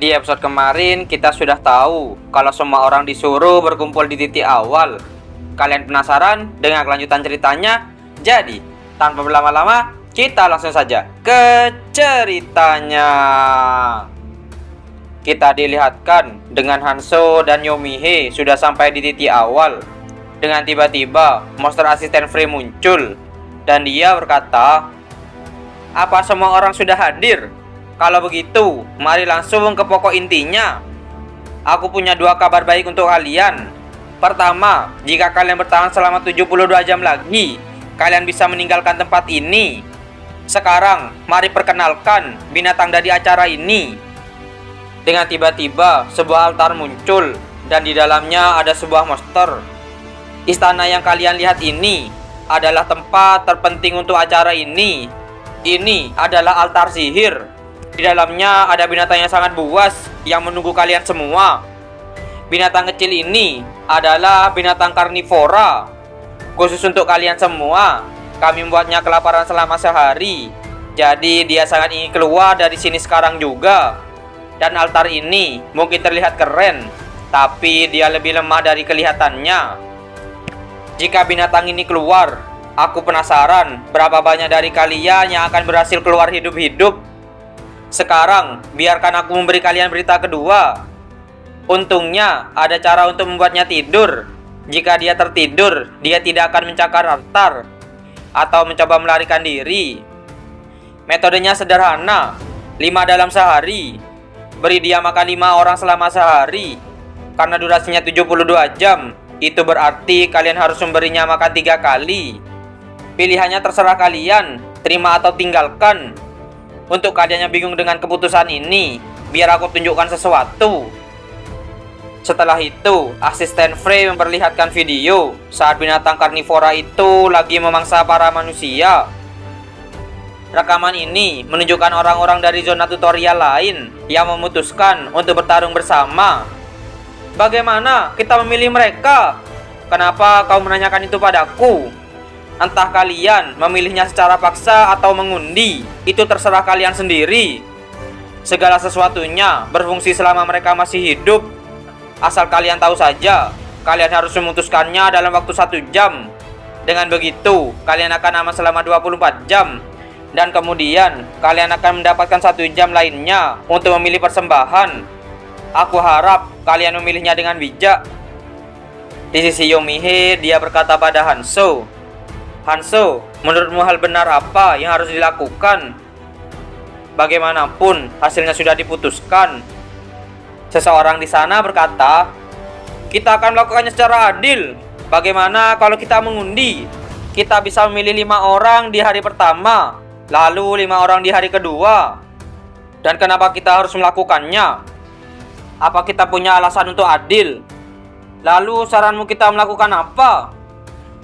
Di episode kemarin kita sudah tahu kalau semua orang disuruh berkumpul di titik awal. Kalian penasaran dengan kelanjutan ceritanya? Jadi, tanpa berlama-lama, kita langsung saja ke ceritanya. Kita dilihatkan dengan Hanzo dan Yomihe sudah sampai di titik awal. Dengan tiba-tiba, monster asisten Frey muncul dan dia berkata, "Apa semua orang sudah hadir? Kalau begitu, mari langsung ke pokok intinya. Aku punya dua kabar baik untuk kalian. Pertama, jika kalian bertahan selama 72 jam lagi, kalian bisa meninggalkan tempat ini. Sekarang, mari perkenalkan binatang dari acara ini." Dengan tiba-tiba, sebuah altar muncul dan di dalamnya ada sebuah monster. Istana yang kalian lihat ini adalah tempat terpenting untuk acara ini. Ini adalah altar sihir. Di dalamnya ada binatang yang sangat buas yang menunggu kalian semua. Binatang kecil ini adalah binatang karnivora. Khusus untuk kalian semua, kami membuatnya kelaparan selama sehari. Jadi dia sangat ingin keluar dari sini sekarang juga. Dan altar ini mungkin terlihat keren, tapi dia lebih lemah dari kelihatannya. Jika binatang ini keluar, aku penasaran berapa banyak dari kalian yang akan berhasil keluar hidup-hidup. Sekarang, biarkan aku memberi kalian berita kedua. Untungnya, ada cara untuk membuatnya tidur. Jika dia tertidur, dia tidak akan mencakar altar atau mencoba melarikan diri. Metodenya sederhana, 5 dalam sehari. Beri dia makan 5 orang selama sehari. Karena durasinya 72 jam, itu berarti kalian harus memberinya makan 3 kali. Pilihannya terserah kalian, terima atau tinggalkan. Untuk kalian yang bingung dengan keputusan ini, biar aku tunjukkan sesuatu. Setelah itu, asisten Frey memperlihatkan video saat binatang karnivora itu lagi memangsa para manusia. Rekaman ini menunjukkan orang-orang dari zona tutorial lain yang memutuskan untuk bertarung bersama. Bagaimana kita memilih mereka? Kenapa kau menanyakan itu padaku? Entah kalian memilihnya secara paksa atau mengundi, itu terserah kalian sendiri. Segala sesuatunya berfungsi selama mereka masih hidup. Asal kalian tahu saja, kalian harus memutuskannya dalam waktu 1 jam. Dengan begitu, kalian akan aman selama 24 jam. Dan kemudian, kalian akan mendapatkan 1 jam lainnya untuk memilih persembahan. Aku harap kalian memilihnya dengan bijak. Di sisi Yomihe, dia berkata pada Hanzo, "Hanzo, menurutmu hal benar apa yang harus dilakukan? Bagaimanapun, hasilnya sudah diputuskan." Seseorang di sana berkata, "Kita akan melakukannya secara adil. Bagaimana kalau kita mengundi? Kita bisa memilih 5 orang di hari pertama, lalu 5 orang di hari kedua. Dan kenapa kita harus melakukannya? Apa kita punya alasan untuk adil? Lalu saranmu kita melakukan apa?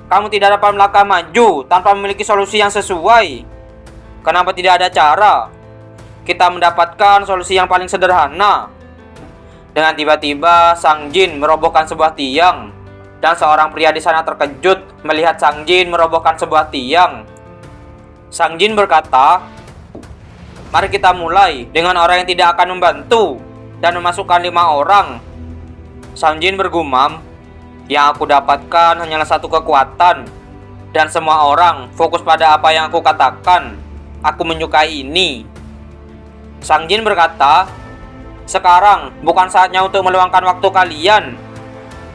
Kamu tidak dapat melangkah maju tanpa memiliki solusi yang sesuai. Kenapa tidak ada cara? Kita mendapatkan solusi yang paling sederhana." Dengan tiba-tiba, Sang Jin merobohkan sebuah tiang. Dan seorang pria di sana terkejut melihat Sang Jin merobohkan sebuah tiang. Sang Jin berkata, "Mari kita mulai dengan orang yang tidak akan membantu dan memasukkan 5 orang." Sang Jin bergumam, "Yang aku dapatkan hanyalah 1 kekuatan. Dan semua orang fokus pada apa yang aku katakan. Aku menyukai ini." Sang Jin berkata, "Sekarang bukan saatnya untuk meluangkan waktu kalian.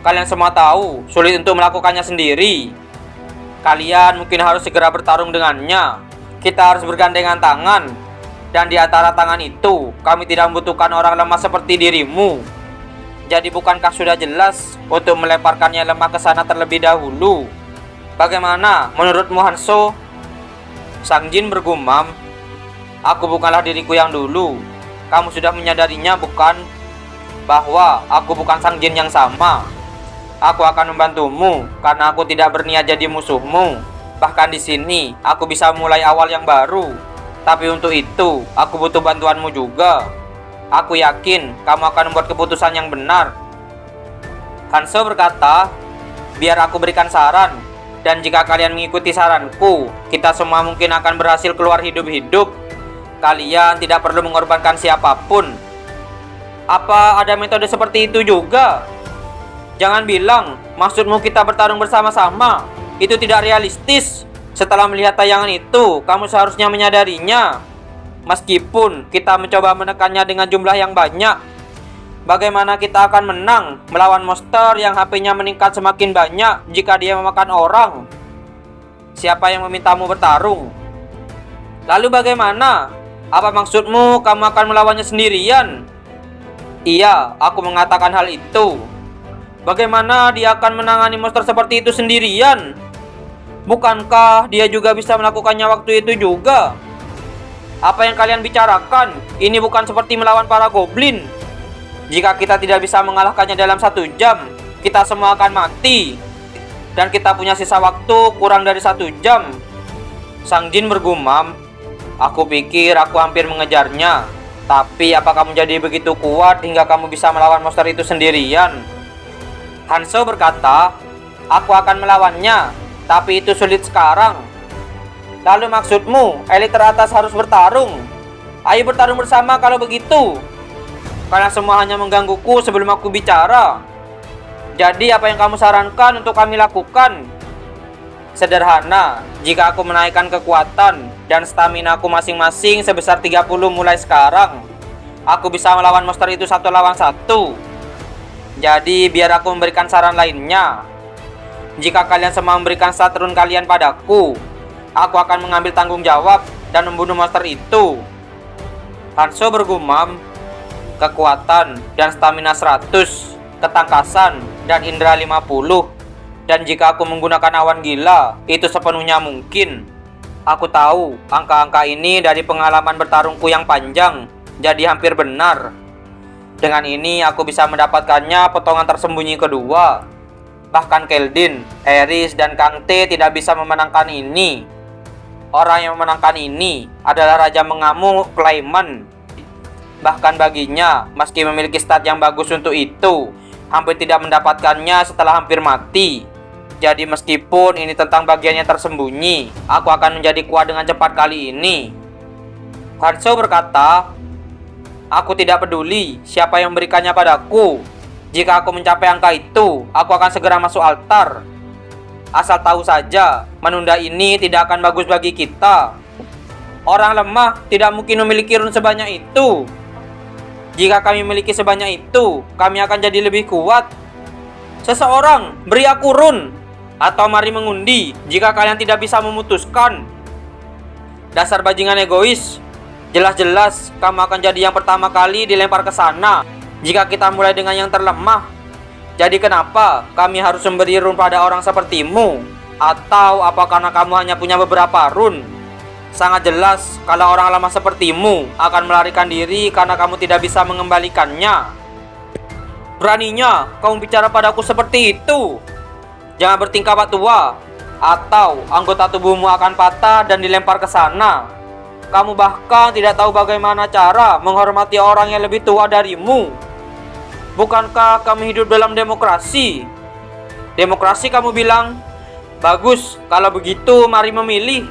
Kalian semua tahu sulit untuk melakukannya sendiri. Kalian mungkin harus segera bertarung dengannya. Kita harus bergandengan tangan. Dan di antara tangan itu, kami tidak membutuhkan orang lemah seperti dirimu. Jadi bukankah sudah jelas untuk melemparkannya lemah ke sana terlebih dahulu? Bagaimana menurutmu, Hanzo?" Sang Jin bergumam, "Aku bukanlah diriku yang dulu. Kamu sudah menyadarinya, bukan? Bahwa aku bukan Sang Jin yang sama. Aku akan membantumu karena aku tidak berniat jadi musuhmu. Bahkan di sini aku bisa mulai awal yang baru. Tapi untuk itu aku butuh bantuanmu juga. Aku yakin kamu akan membuat keputusan yang benar." Hanzo berkata, "Biar aku berikan saran. Dan jika kalian mengikuti saranku, kita semua mungkin akan berhasil keluar hidup-hidup. Kalian tidak perlu mengorbankan siapapun." Apa ada metode seperti itu juga? Jangan bilang maksudmu kita bertarung bersama-sama. Itu tidak realistis. Setelah melihat tayangan itu, kamu seharusnya menyadarinya. Meskipun kita mencoba menekannya dengan jumlah yang banyak, bagaimana kita akan menang melawan monster yang HP-nya meningkat semakin banyak jika dia memakan orang? Siapa yang memintamu bertarung? Lalu bagaimana? Apa maksudmu kamu akan melawannya sendirian? Iya, aku mengatakan hal itu. Bagaimana dia akan menangani monster seperti itu sendirian? Bukankah dia juga bisa melakukannya waktu itu juga? Apa yang kalian bicarakan? Ini bukan seperti melawan para goblin. Jika kita tidak bisa mengalahkannya dalam 1 jam, kita semua akan mati. Dan kita punya sisa waktu kurang dari 1 jam. Sang Jin bergumam. Aku pikir aku hampir mengejarnya. Tapi apa kamu jadi begitu kuat hingga kamu bisa melawan monster itu sendirian? Hanzo berkata, aku akan melawannya, tapi itu sulit sekarang. Lalu maksudmu, elit teratas harus bertarung? Ayo bertarung bersama kalau begitu. Kalian semua hanya menggangguku sebelum aku bicara. Jadi apa yang kamu sarankan untuk kami lakukan? Sederhana, jika aku menaikkan kekuatan dan stamina aku masing-masing sebesar 30 mulai sekarang, aku bisa melawan monster itu 1 lawan 1. Jadi biar aku memberikan saran lainnya. Jika kalian semua memberikan satrun kalian padaku, aku akan mengambil tanggung jawab dan membunuh monster itu. Hanzo bergumam, kekuatan dan stamina 100, ketangkasan dan indera 50. Dan jika aku menggunakan awan gila, itu sepenuhnya mungkin. Aku tahu angka-angka ini dari pengalaman bertarungku yang panjang, jadi hampir benar. Dengan ini aku bisa mendapatkannya potongan tersembunyi kedua. Bahkan Keldin, Eris, dan Kang T tidak bisa memenangkan ini. Orang yang memenangkan ini adalah Raja Mengamuk Clayman. Bahkan baginya, meski memiliki stat yang bagus untuk itu, hampir tidak mendapatkannya setelah hampir mati. Jadi meskipun ini tentang bagiannya tersembunyi, aku akan menjadi kuat dengan cepat kali ini. Hanzo berkata, aku tidak peduli siapa yang memberikannya padaku. Jika aku mencapai angka itu, aku akan segera masuk altar. Asal tahu saja, menunda ini tidak akan bagus bagi kita. Orang lemah tidak mungkin memiliki rune sebanyak itu. Jika kami memiliki sebanyak itu, kami akan jadi lebih kuat. Seseorang, beri aku rune. Atau mari mengundi jika kalian tidak bisa memutuskan. Dasar bajingan egois. Jelas-jelas kamu akan jadi yang pertama kali dilempar ke sana jika kita mulai dengan yang terlemah. Jadi kenapa kami harus memberi rune pada orang sepertimu? Atau apa karena kamu hanya punya beberapa rune? Sangat jelas kalau orang lemah sepertimu akan melarikan diri karena kamu tidak bisa mengembalikannya. Beraninya kamu bicara padaku seperti itu. Jangan bertingkah tua, atau anggota tubuhmu akan patah dan dilempar ke sana. Kamu bahkan tidak tahu bagaimana cara menghormati orang yang lebih tua darimu. Bukankah kami hidup dalam demokrasi? Demokrasi kamu bilang? Bagus, kalau begitu mari memilih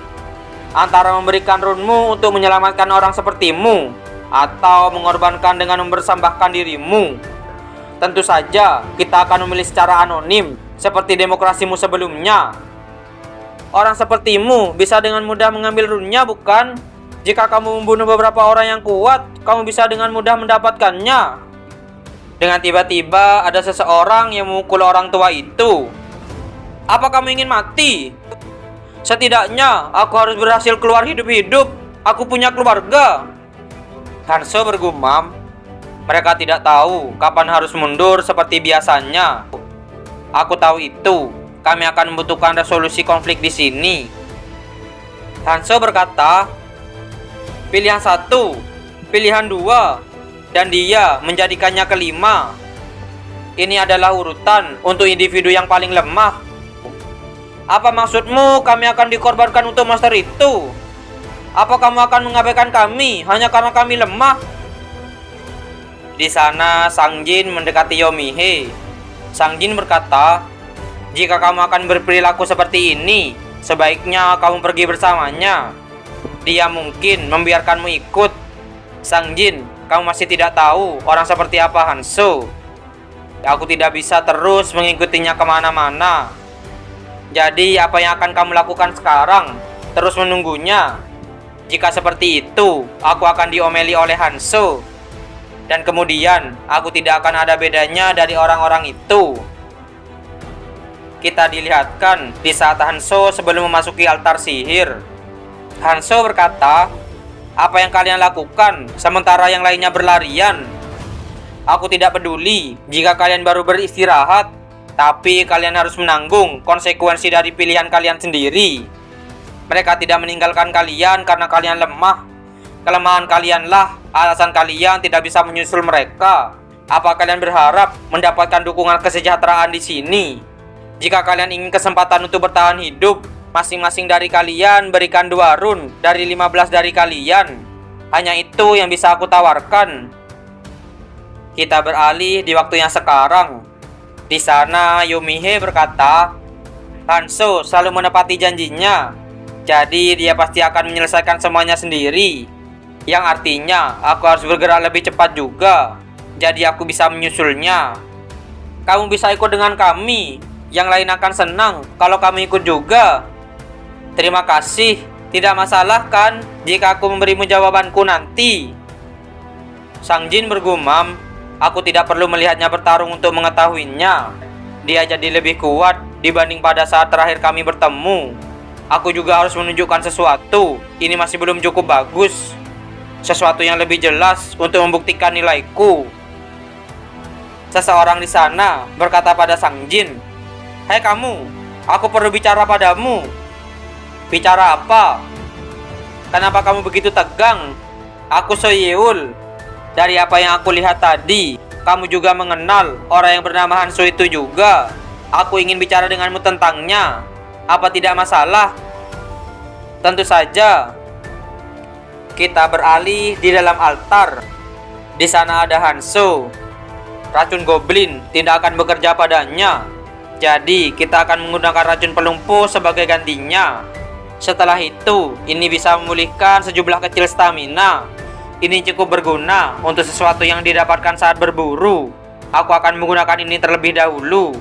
antara memberikan runmu untuk menyelamatkan orang sepertimu, atau mengorbankan dengan mempersembahkan dirimu. Tentu saja kita akan memilih secara anonim, seperti demokrasimu sebelumnya. Orang sepertimu bisa dengan mudah mengambil runnya, bukan? Jika kamu membunuh beberapa orang yang kuat, kamu bisa dengan mudah mendapatkannya. Dengan tiba-tiba ada seseorang yang memukul orang tua itu. Apa kamu ingin mati? Setidaknya aku harus berhasil keluar hidup-hidup. Aku punya keluarga. Hanzo bergumam. Mereka tidak tahu kapan harus mundur seperti biasanya. Aku tahu itu. Kami akan membutuhkan resolusi konflik di sini. Hanzo berkata, pilihan 1, pilihan 2, dan dia menjadikannya kelima. Ini adalah urutan untuk individu yang paling lemah. Apa maksudmu kami akan dikorbankan untuk monster itu? Apa kamu akan mengabaikan kami hanya karena kami lemah? Di sana Sang Jin mendekati Yomihe. Sang Jin berkata, jika kamu akan berperilaku seperti ini, sebaiknya kamu pergi bersamanya. Dia mungkin membiarkanmu ikut. Sang Jin, kamu masih tidak tahu orang seperti apa Hanzo. Aku tidak bisa terus mengikutinya kemana-mana. Jadi apa yang akan kamu lakukan sekarang? Terus menunggunya? Jika seperti itu, aku akan diomeli oleh Hanzo. Dan kemudian, aku tidak akan ada bedanya dari orang-orang itu. Kita dilihatkan di saat Hanzo sebelum memasuki altar sihir. Hanzo berkata, "Apa yang kalian lakukan sementara yang lainnya berlarian? Aku tidak peduli jika kalian baru beristirahat, tapi kalian harus menanggung konsekuensi dari pilihan kalian sendiri. Mereka tidak meninggalkan kalian karena kalian lemah. Kelemahan kalianlah alasan kalian tidak bisa menyusul mereka. Apa kalian berharap mendapatkan dukungan kesejahteraan di sini? Jika kalian ingin kesempatan untuk bertahan hidup, masing-masing dari kalian berikan 2 run dari 15 dari kalian. Hanya itu yang bisa aku tawarkan." Kita beralih di waktu yang sekarang. Di sana Yomihe berkata, "Hanzo selalu menepati janjinya. Jadi dia pasti akan menyelesaikan semuanya sendiri. Yang artinya aku harus bergerak lebih cepat juga. Jadi aku bisa menyusulnya. Kamu bisa ikut dengan kami. Yang lain akan senang kalau kamu ikut juga." "Terima kasih. Tidak masalah kan jika aku memberimu jawabanku nanti?" Sang Jin bergumam, "Aku tidak perlu melihatnya bertarung untuk mengetahuinya. Dia jadi lebih kuat dibanding pada saat terakhir kami bertemu. Aku juga harus menunjukkan sesuatu. Ini masih belum cukup bagus. Sesuatu yang lebih jelas untuk membuktikan nilaiku." Seseorang di sana berkata pada Sang Jin, "Hei kamu, aku perlu bicara padamu." "Bicara apa? Kenapa kamu begitu tegang?" "Aku Soyeul. Dari apa yang aku lihat tadi, kamu juga mengenal orang yang bernama Hanzo itu juga. Aku ingin bicara denganmu tentangnya. Apa tidak masalah?" "Tentu saja." Kita beralih di dalam altar. Di sana ada Hanzo. Racun goblin tidak akan bekerja padanya. Jadi kita akan menggunakan racun pelumpuh sebagai gantinya. Setelah itu, ini bisa memulihkan sejumlah kecil stamina. Ini cukup berguna untuk sesuatu yang didapatkan saat berburu. Aku akan menggunakan ini terlebih dahulu.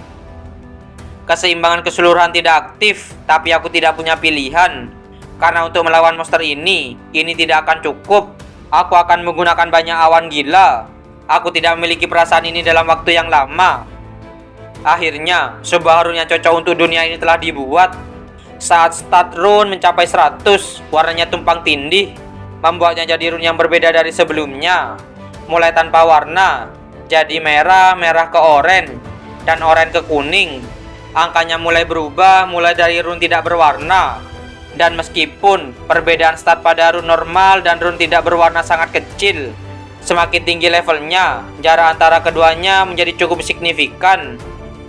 Keseimbangan keseluruhan tidak aktif, tapi aku tidak punya pilihan. Karena untuk melawan monster ini tidak akan cukup. Aku akan menggunakan banyak awan gila. Aku tidak memiliki perasaan ini dalam waktu yang lama. Akhirnya, sebuah rune yang cocok untuk dunia ini telah dibuat. Saat stat rune mencapai 100, warnanya tumpang tindih, membuatnya jadi rune yang berbeda dari sebelumnya. Mulai tanpa warna, jadi merah, merah ke oranye, dan oranye ke kuning. Angkanya mulai berubah, mulai dari rune tidak berwarna. Dan meskipun perbedaan stat pada rune normal dan rune tidak berwarna sangat kecil, semakin tinggi levelnya, jarak antara keduanya menjadi cukup signifikan.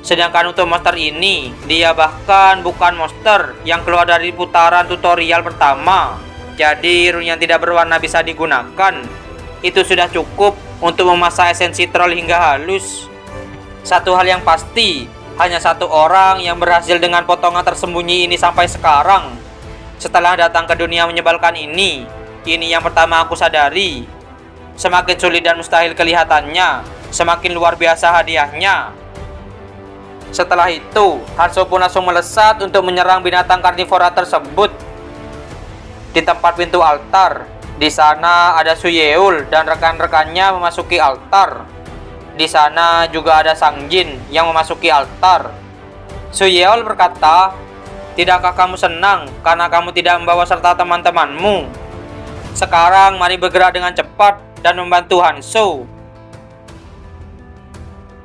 Sedangkan untuk monster ini, dia bahkan bukan monster yang keluar dari putaran tutorial pertama. Jadi rune yang tidak berwarna bisa digunakan. Itu sudah cukup untuk memasak esensi troll hingga halus. Satu hal yang pasti, hanya satu orang yang berhasil dengan potongan tersembunyi ini sampai sekarang. Setelah datang ke dunia menyebalkan ini yang pertama aku sadari. Semakin sulit dan mustahil kelihatannya, semakin luar biasa hadiahnya. Setelah itu, Hanzo pun langsung melesat untuk menyerang binatang karnivora tersebut. Di tempat pintu altar, di sana ada Suyeul dan rekan-rekannya memasuki altar. Di sana juga ada Sang Jin yang memasuki altar. Suyeul berkata, "Tidakkah kamu senang karena kamu tidak membawa serta teman-temanmu? Sekarang mari bergerak dengan cepat dan membantu Hanzo."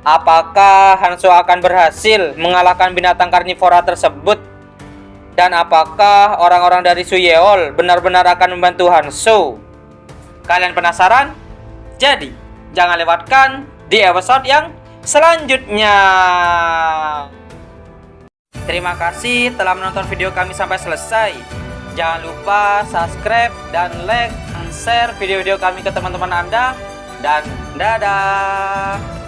Apakah Hanzo akan berhasil mengalahkan binatang karnivora tersebut? Dan apakah orang-orang dari Suyeol benar-benar akan membantu Hanzo? Kalian penasaran? Jadi, jangan lewatkan di episode yang selanjutnya. Terima kasih telah menonton video kami sampai selesai. Jangan lupa subscribe dan like dan share video-video kami ke teman-teman Anda. Dan dadah.